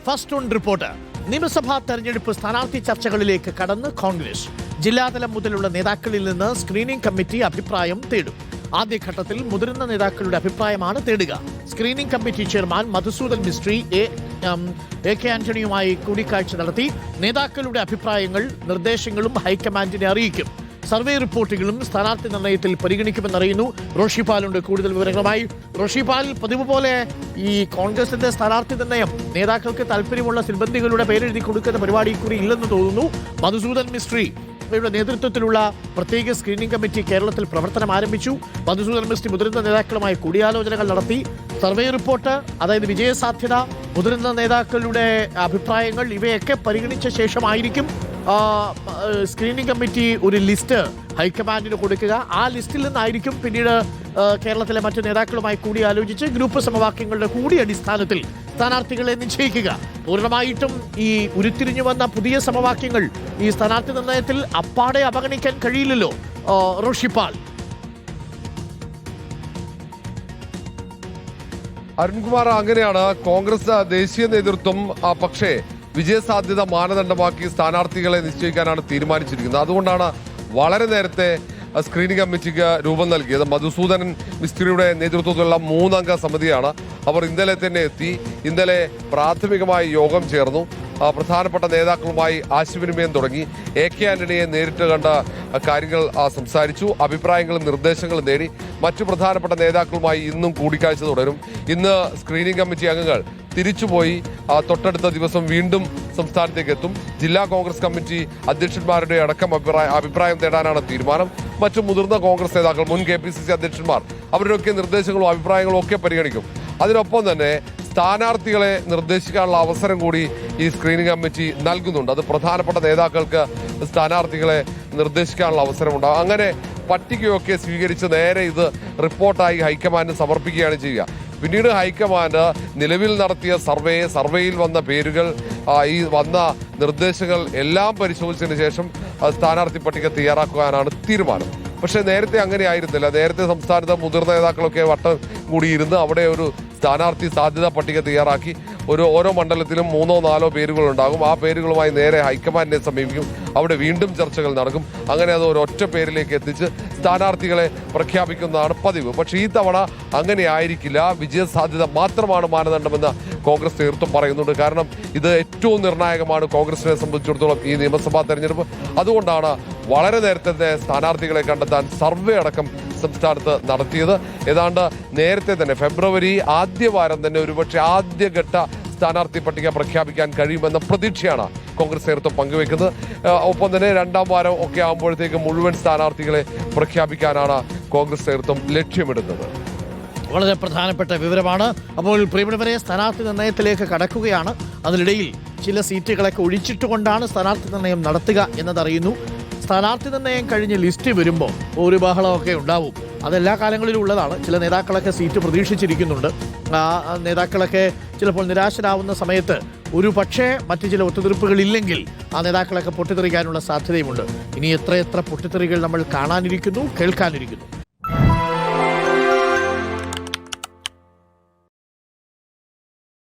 First on report. നിയമസഭാ തെരഞ്ഞെടുപ്പ് സ്ഥാനാർത്ഥി ചർച്ചകളിലേക്ക് കടന്ന് കോൺഗ്രസ്. ജില്ലാതലം മുതലുള്ള നേതാക്കളിൽ നിന്ന് സ്ക്രീനിംഗ് കമ്മിറ്റി അഭിപ്രായം തേടും. ആദ്യഘട്ടത്തിൽ മുതിർന്ന നേതാക്കളുടെ അഭിപ്രായമാണ് തേടുക. Screening committee chairman Madhusudan Mistry A K ആന്റണിയുമായി കൂടിക്കാഴ്ച നടത്തി നേതാക്കളുടെ അഭിപ്രായങ്ങൾ നിർദ്ദേശങ്ങളും ഹൈക്കമാൻഡിനെ അറിയിക്കും. സർവേ റിപ്പോർട്ടുകളും സ്ഥാനാർത്ഥി നിർണയത്തിൽ പരിഗണിക്കുമെന്നറിയുന്നു. റോഷിപാലുണ്ട് കൂടുതൽ വിവരങ്ങളുമായി. റോഷിപാൽ, പതിവ് പോലെ ഈ കോൺഗ്രസിന്റെ സ്ഥാനാർത്ഥി നിർണയം നേതാക്കൾക്ക് താല്പര്യമുള്ള സിൽബന്ധികളുടെ പേരെഴുതി കൊടുക്കുന്ന പരിപാടി കൂടി ഇല്ലെന്ന് തോന്നുന്നു. മധുസൂദൻ മിസ്ത്രി യുടെ നേതൃത്വത്തിലുള്ള പ്രത്യേക സ്ക്രീനിംഗ് കമ്മിറ്റി കേരളത്തിൽ പ്രവർത്തനം ആരംഭിച്ചു. മധുസൂദൻ മിസ്ത്രി മുതിർന്ന നേതാക്കളുമായി കൂടിയാലോചനകൾ നടത്തി. സർവേ റിപ്പോർട്ട്, അതായത് വിജയസാധ്യത, മുതിർന്ന നേതാക്കളുടെ അഭിപ്രായങ്ങൾ ഇവയൊക്കെ പരിഗണിച്ച ശേഷമായിരിക്കും സ്ക്രീനിംഗ് കമ്മിറ്റി ഒരു ലിസ്റ്റ് ഹൈക്കമാൻഡിന് കൊടുക്കുക. ആ ലിസ്റ്റിൽ നിന്നായിരിക്കും പിന്നീട് കേരളത്തിലെ മറ്റു നേതാക്കളുമായി കൂടിയാലോചിച്ച് ഗ്രൂപ്പ് സമവാക്യങ്ങളുടെ കൂടി അടിസ്ഥാനത്തിൽ സ്ഥാനാർത്ഥികളെ നിശ്ചയിക്കുക. പൂർണ്ണമായിട്ടും ഈ ഉരുത്തിരിഞ്ഞു വന്ന പുതിയ സമവാക്യങ്ങൾ ഈ സ്ഥാനാർത്ഥി നിർണയത്തിൽ അപ്പാടെ അവഗണിക്കാൻ കഴിയില്ലല്ലോ റോഷിപാൽ. അരുൺകുമാർ, അങ്ങനെയാണ് കോൺഗ്രസ് ദേശീയ നേതൃത്വം പക്ഷേ വിജയസാധ്യത മാനദണ്ഡമാക്കി സ്ഥാനാർത്ഥികളെ നിശ്ചയിക്കാനാണ് തീരുമാനിച്ചിരിക്കുന്നത്. അതുകൊണ്ടാണ് വളരെ നേരത്തെ സ്ക്രീനിംഗ് കമ്മിറ്റിക്ക് രൂപം നൽകിയത്. മധുസൂദനൻ മിസ്ത്രിയുടെ നേതൃത്വത്തിലുള്ള 3 അംഗ സമിതിയാണ്. അവർ ഇന്നലെ തന്നെ എത്തി. ഇന്നലെ പ്രാഥമികമായി യോഗം ചേർന്നു. പ്രധാനപ്പെട്ട നേതാക്കളുമായി ആശയവിനിമയം തുടങ്ങി. എ കെ ആന്റണിയെ നേരിട്ട് കണ്ട കാര്യങ്ങൾ സംസാരിച്ചു. അഭിപ്രായങ്ങളും നിർദ്ദേശങ്ങളും നേടി. മറ്റു പ്രധാനപ്പെട്ട നേതാക്കളുമായി ഇന്നും കൂടിക്കാഴ്ച തുടരും. ഇന്ന് സ്ക്രീനിംഗ് കമ്മിറ്റി അംഗങ്ങൾ തിരിച്ചുപോയി തൊട്ടടുത്ത ദിവസം വീണ്ടും സംസ്ഥാനത്തേക്ക് എത്തും. ജില്ലാ കോൺഗ്രസ് കമ്മിറ്റി അധ്യക്ഷന്മാരുടെ അടക്കം അഭിപ്രായം തേടാനാണ് തീരുമാനം. മറ്റു മുതിർന്ന കോൺഗ്രസ് നേതാക്കൾ, മുൻ KPCC അധ്യക്ഷന്മാർ, അവരുടെയൊക്കെ നിർദ്ദേശങ്ങളും അഭിപ്രായങ്ങളും ഒക്കെ പരിഗണിക്കും. അതിനൊപ്പം തന്നെ സ്ഥാനാർത്ഥികളെ നിർദ്ദേശിക്കാനുള്ള അവസരം കൂടി ഈ സ്ക്രീനിംഗ് കമ്മിറ്റി നൽകുന്നുണ്ട്. അത് പ്രധാനപ്പെട്ട നേതാക്കൾക്ക് സ്ഥാനാർത്ഥികളെ നിർദ്ദേശിക്കാനുള്ള അവസരമുണ്ടാകും. അങ്ങനെ പട്ടികയൊക്കെ സ്വീകരിച്ച് നേരെ ഇത് റിപ്പോർട്ടായി ഹൈക്കമാൻഡിന് സമർപ്പിക്കുകയാണ് ചെയ്യുക. പിന്നീട് ഹൈക്കമാൻഡ് നിലവിൽ നടത്തിയ സർവേയിൽ വന്ന പേരുകൾ, ഈ വന്ന നിർദ്ദേശങ്ങൾ എല്ലാം പരിശോധിച്ചതിന് ശേഷം സ്ഥാനാർത്ഥി പട്ടിക തയ്യാറാക്കാനാണ് തീരുമാനം. പക്ഷേ നേരത്തെ അങ്ങനെ ആയിരുന്നില്ല. നേരത്തെ സംസ്ഥാനത്ത് മുതിർന്ന നേതാക്കളൊക്കെ വട്ടം കൂടിയിരുന്ന് അവിടെ ഒരു സ്ഥാനാർത്ഥി സാധ്യതാ പട്ടിക തയ്യാറാക്കി ഓരോ മണ്ഡലത്തിലും 3-4 പേരുകൾ ഉണ്ടാകും. ആ പേരുകളുമായി നേരെ ഹൈക്കമാൻഡിനെ സമീപിക്കും. അവിടെ വീണ്ടും ചർച്ചകൾ നടക്കും. അങ്ങനെ അത് ഒരൊറ്റ പേരിലേക്ക് എത്തിച്ച് സ്ഥാനാർത്ഥികളെ പ്രഖ്യാപിക്കുന്നതാണ് പതിവ്. പക്ഷേ ഈ തവണ അങ്ങനെ ആയിരിക്കില്ല. വിജയസാധ്യത മാത്രമാണ് മാനദണ്ഡമെന്ന് കോൺഗ്രസ് നേതൃത്വം പറയുന്നുണ്ട്. കാരണം ഇത് ഏറ്റവും നിർണായകമാണ് കോൺഗ്രസിനെ സംബന്ധിച്ചിടത്തോളം ഈ നിയമസഭാ തെരഞ്ഞെടുപ്പ്. അതുകൊണ്ടാണ് വളരെ നേരത്തെ സ്ഥാനാർത്ഥികളെ കണ്ടെത്താൻ സർവേ അടക്കം സംസ്ഥാനത്ത് നടത്തിയത്. ഏതാണ്ട് നേരത്തെ തന്നെ ഫെബ്രുവരി ആദ്യവാരം തന്നെ ഒരുപക്ഷെ ആദ്യഘട്ട സ്ഥാനാർത്ഥി പട്ടിക പ്രഖ്യാപിക്കാൻ കഴിയുമെന്ന പ്രതീക്ഷയാണ് കോൺഗ്രസ് നേതൃത്വം പങ്കുവെക്കുന്നത്. ഒപ്പം തന്നെ 2ാം വാരം ഒക്കെ ആകുമ്പോഴത്തേക്ക് മുഴുവൻ സ്ഥാനാർത്ഥികളെ പ്രഖ്യാപിക്കാനാണ് കോൺഗ്രസ് നേതൃത്വം ലക്ഷ്യമിടുന്നത്. വളരെ പ്രധാനപ്പെട്ട വിവരമാണ്. അപ്പോൾ പ്രിയപ്പെട്ടവരെ, സ്ഥാനാർത്ഥി നിർണയത്തിലേക്ക് കടക്കുകയാണ്. അതിനിടയിൽ ചില സീറ്റുകളൊക്കെ ഒഴിച്ചിട്ടുകൊണ്ടാണ് സ്ഥാനാർത്ഥി നിർണയം നടത്തുക എന്നതറിയുന്നു. സ്ഥാനാർത്ഥി നിർണയം കഴിഞ്ഞ് ലിസ്റ്റ് വരുമ്പോൾ ഒരു ബഹളമൊക്കെ ഉണ്ടാവും. അതെല്ലാ കാലങ്ങളിലും ഉള്ളതാണ്. ചില നേതാക്കളൊക്കെ സീറ്റ് പ്രതീക്ഷിച്ചിരിക്കുന്നുണ്ട്. ആ നേതാക്കളൊക്കെ ചിലപ്പോൾ നിരാശരാകുന്ന സമയത്ത് ഒരു പക്ഷേ മറ്റു ചില ഒത്തുതീർപ്പുകളില്ലെങ്കിൽ ആ നേതാക്കളൊക്കെ പൊട്ടിത്തെറിക്കാനുള്ള സാധ്യതയുമുണ്ട്. ഇനി എത്ര പൊട്ടിത്തെറികൾ നമ്മൾ കാണാനിരിക്കുന്നു, കേൾക്കാനിരിക്കുന്നു.